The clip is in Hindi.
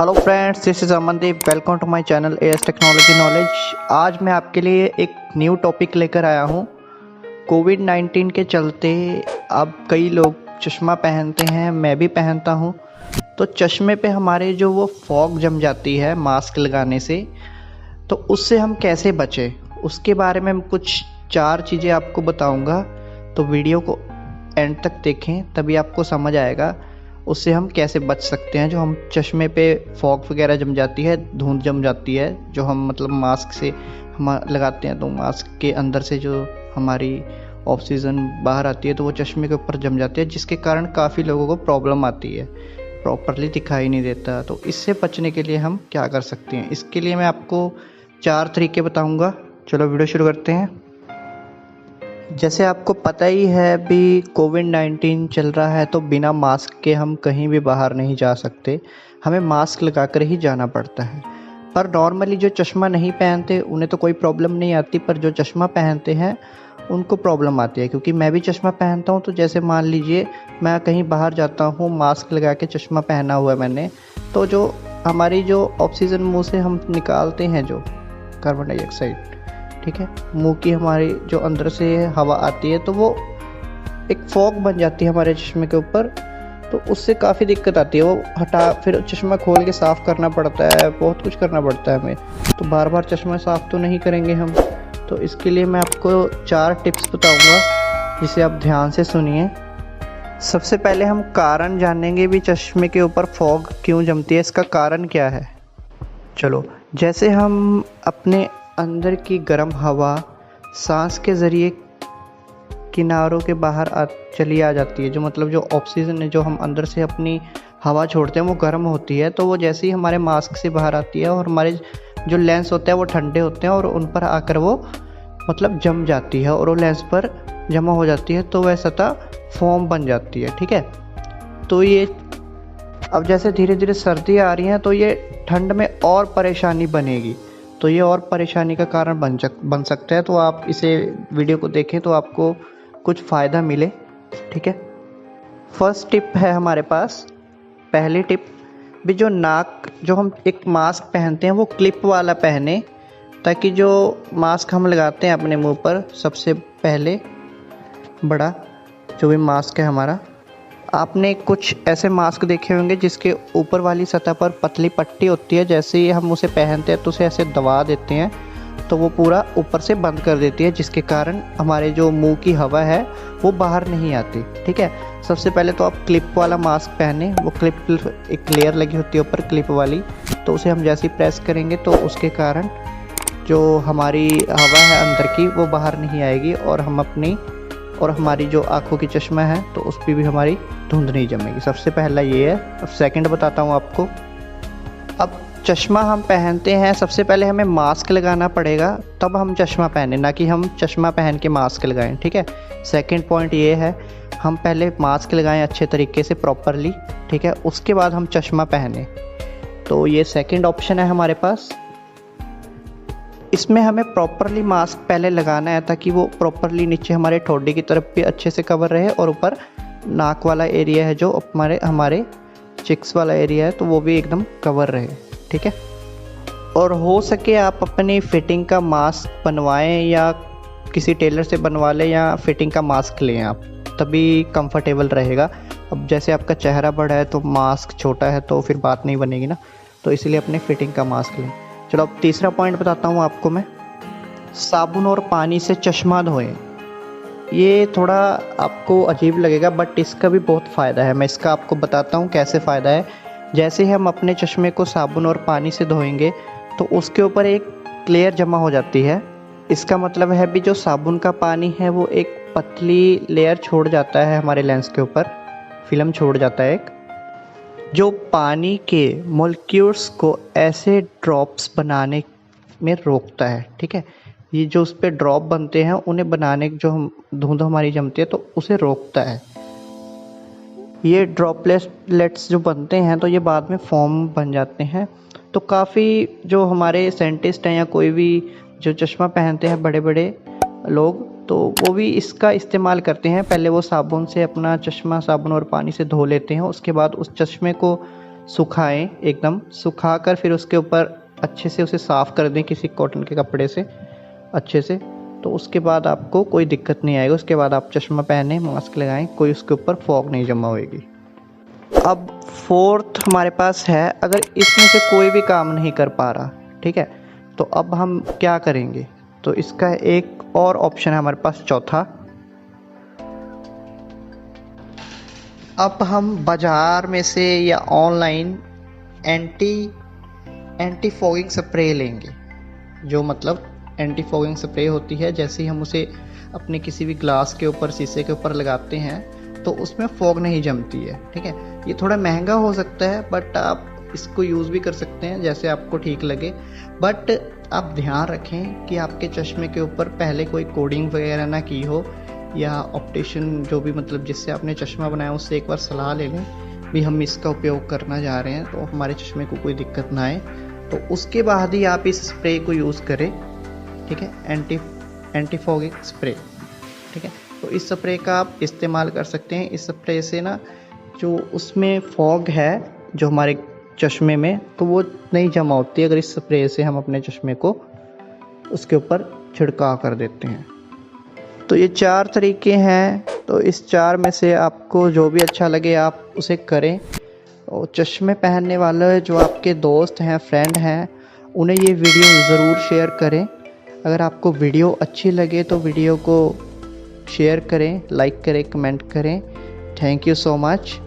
Hello friends, this is Amandeep. Welcome to my channel AS technology knowledge. आज मैं आपके लिए एक न्यू टॉपिक लेकर आया हूँ। कोविड-19 के चलते अब कई लोग चश्मा पहनते हैं, मैं भी पहनता हूँ। तो चश्मे पे हमारे जो वो फॉग जम जाती है मास्क लगाने से, तो उससे हम कैसे बचें, उसके बारे में कुछ 4 चीज़ें आपको बताऊँगा। तो वीडियो को एंड तक देखें, तभी आपको समझ आएगा उससे हम कैसे बच सकते हैं। जो हम चश्मे पे फॉग वगैरह जम जाती है, धुंध जम जाती है, जो हम मतलब मास्क से हम लगाते हैं, तो मास्क के अंदर से जो हमारी ऑक्सीजन बाहर आती है तो वो चश्मे के ऊपर जम जाती है, जिसके कारण काफ़ी लोगों को प्रॉब्लम आती है, प्रॉपरली दिखाई नहीं देता। तो इससे बचने के लिए हम क्या कर सकते हैं, इसके लिए मैं आपको 4 तरीके बताऊंगा। चलो वीडियो शुरू करते हैं। जैसे आपको पता ही है अभी कोविड-19 चल रहा है, तो बिना मास्क के हम कहीं भी बाहर नहीं जा सकते, हमें मास्क लगाकर ही जाना पड़ता है। पर नॉर्मली जो चश्मा नहीं पहनते उन्हें तो कोई प्रॉब्लम नहीं आती, पर जो चश्मा पहनते हैं उनको प्रॉब्लम आती है। क्योंकि मैं भी चश्मा पहनता हूँ, तो जैसे मान लीजिए मैं कहीं बाहर जाता हूँ, मास्क लगा के चश्मा पहना हुआ है मैंने, तो जो हमारी जो ऑक्सीजन मुँह से हम निकालते हैं, जो कार्बन डाइऑक्साइड, ठीक है, मुंह की हमारी जो अंदर से हवा आती है, तो वो एक फॉग बन जाती है हमारे चश्मे के ऊपर। तो उससे काफ़ी दिक्कत आती है, वो हटा फिर चश्मा खोल के साफ़ करना पड़ता है, बहुत कुछ करना पड़ता है हमें। तो बार बार चश्मा साफ़ तो नहीं करेंगे हम। तो इसके लिए मैं आपको 4 टिप्स बताऊंगा, जिसे आप ध्यान से सुनिए। सबसे पहले हम कारण जानेंगे भी चश्मे के ऊपर फॉग क्यों जमती है, इसका कारण क्या है। चलो, जैसे हम अपने अंदर की गर्म हवा सांस के ज़रिए किनारों के बाहर चली आ जाती है, जो मतलब जो ऑक्सीजन है, जो हम अंदर से अपनी हवा छोड़ते हैं, वो गर्म होती है। तो वो जैसे ही हमारे मास्क से बाहर आती है, और हमारे जो लेंस होते हैं वो ठंडे होते हैं, और उन पर आकर वो मतलब जम जाती है, और वो लेंस पर जमा हो जाती है, तो वह सतह फोम बन जाती है। ठीक है, तो ये अब जैसे धीरे धीरे सर्दी आ रही है, तो ये ठंड में और परेशानी बनेगी, तो ये और परेशानी का कारण बन सकता है। तो आप इसे वीडियो को देखें तो आपको कुछ फ़ायदा मिले। ठीक है, फर्स्ट टिप है हमारे पास। पहली टिप भी, जो नाक, जो हम एक मास्क पहनते हैं वो क्लिप वाला पहने, ताकि जो मास्क हम लगाते हैं अपने मुंह पर, सबसे पहले बड़ा जो भी मास्क है हमारा, आपने कुछ ऐसे मास्क देखे होंगे जिसके ऊपर वाली सतह पर पतली पट्टी होती है। जैसे ही हम उसे पहनते हैं तो उसे ऐसे दबा देते हैं, तो वो पूरा ऊपर से बंद कर देती है, जिसके कारण हमारे जो मुंह की हवा है वो बाहर नहीं आती। ठीक है, सबसे पहले तो आप क्लिप वाला मास्क पहने। वो क्लिप एक लेयर लगी होती है ऊपर क्लिप वाली, तो उसे हम जैसे ही प्रेस करेंगे तो उसके कारण जो हमारी हवा है अंदर की वो बाहर नहीं आएगी, और हमारी जो आँखों की चश्मा है तो उस पर भी हमारी धुंध नहीं जमेगी। सबसे पहला ये है। अब सेकंड बताता हूँ आपको। अब चश्मा हम पहनते हैं, सबसे पहले हमें मास्क लगाना पड़ेगा, तब हम चश्मा पहने, ना कि हम चश्मा पहन के मास्क लगाएं। ठीक है, सेकंड पॉइंट ये है, हम पहले मास्क लगाएं अच्छे तरीके से, प्रॉपरली। ठीक है, उसके बाद हम चश्मा पहने। तो ये सेकंड ऑप्शन है हमारे पास। इसमें हमें प्रॉपरली मास्क पहले लगाना है, ताकि वो प्रॉपरली नीचे हमारे ठोडी की तरफ भी अच्छे से कवर रहे, और ऊपर नाक वाला एरिया है, जो हमारे चिक्स वाला एरिया है, तो वो भी एकदम कवर रहे। ठीक है, और हो सके आप अपनी फिटिंग का मास्क बनवाएं, या किसी टेलर से बनवा लें, या फिटिंग का मास्क लें आप, तभी कंफर्टेबल रहेगा। अब जैसे आपका चेहरा बड़ा है तो मास्क छोटा है, तो फिर बात नहीं बनेगी ना, तो इसलिए अपने फिटिंग का मास्क लें। चलो, अब तीसरा पॉइंट बताता हूँ आपको मैं। साबुन और पानी से चश्मा धोएं। ये थोड़ा आपको अजीब लगेगा, बट इसका भी बहुत फ़ायदा है। मैं इसका आपको बताता हूँ कैसे फ़ायदा है। जैसे ही हम अपने चश्मे को साबुन और पानी से धोएंगे, तो उसके ऊपर एक लेयर जमा हो जाती है। इसका मतलब है भी, जो साबुन का पानी है वो एक पतली लेयर छोड़ जाता है हमारे लेंस के ऊपर, फिल्म छोड़ जाता है एक, जो पानी के मॉलिक्यूल्स को ऐसे ड्रॉप्स बनाने में रोकता है। ठीक है, ये जो उस पर ड्रॉप बनते हैं, उन्हें बनाने जो हम धुंध हमारी जमती है, तो उसे रोकता है। ये ड्रॉपलेट्स जो बनते हैं, तो ये बाद में फॉर्म बन जाते हैं। तो काफ़ी जो हमारे साइंटिस्ट हैं, या कोई भी जो चश्मा पहनते हैं बड़े बड़े लोग, तो वो भी इसका इस्तेमाल करते हैं। पहले वो साबुन से अपना चश्मा साबुन और पानी से धो लेते हैं, उसके बाद उस चश्मे को सुखाएं, एकदम सुखाकर फिर उसके ऊपर अच्छे से उसे साफ़ कर दें किसी कॉटन के कपड़े से अच्छे से। तो उसके बाद आपको कोई दिक्कत नहीं आएगी। उसके बाद आप चश्मा पहने, मास्क लगाएं, कोई उसके ऊपर फॉग नहीं जमा होएगी। अब फोर्थ हमारे पास है, अगर इसमें से कोई भी काम नहीं कर पा रहा, ठीक है, तो अब हम क्या करेंगे? तो इसका एक और ऑप्शन है हमारे पास, चौथा। अब हम बाज़ार में से या ऑनलाइन एंटी फॉगिंग स्प्रे लेंगे, जो मतलब एंटी फॉगिंग स्प्रे होती है। जैसे ही हम उसे अपने किसी भी ग्लास के ऊपर, शीशे के ऊपर लगाते हैं तो उसमें फॉग नहीं जमती है, ठीक है। ये थोड़ा महंगा हो सकता है, बट आप इसको यूज़ भी कर सकते हैं जैसे आपको ठीक लगे। बट आप ध्यान रखें कि आपके चश्मे के ऊपर पहले कोई कोडिंग वगैरह ना की हो, या ऑप्टिशियन जो भी मतलब जिससे आपने चश्मा बनाया उससे एक बार सलाह ले लें भी हम इसका उपयोग करना जा रहे हैं तो हमारे चश्मे को कोई दिक्कत ना आए। तो उसके बाद ही आप इस स्प्रे को यूज़ करें, ठीक है, एंटी फॉगिंग स्प्रे, ठीक है। तो इस स्प्रे का आप इस्तेमाल कर सकते हैं। इस स्प्रे से ना जो उसमें फॉग है जो हमारे चश्मे में, तो वो नहीं जमा होती अगर इस स्प्रे से हम अपने चश्मे को उसके ऊपर छिड़काव कर देते हैं। तो ये 4 तरीके हैं, तो इस 4 में से आपको जो भी अच्छा लगे आप उसे करें। और चश्मे पहनने वाले जो आपके दोस्त हैं, फ्रेंड हैं, उन्हें ये वीडियो ज़रूर शेयर करें। अगर आपको वीडियो अच्छी लगे तो वीडियो को शेयर करें, लाइक करें, कमेंट करें। Thank you so much.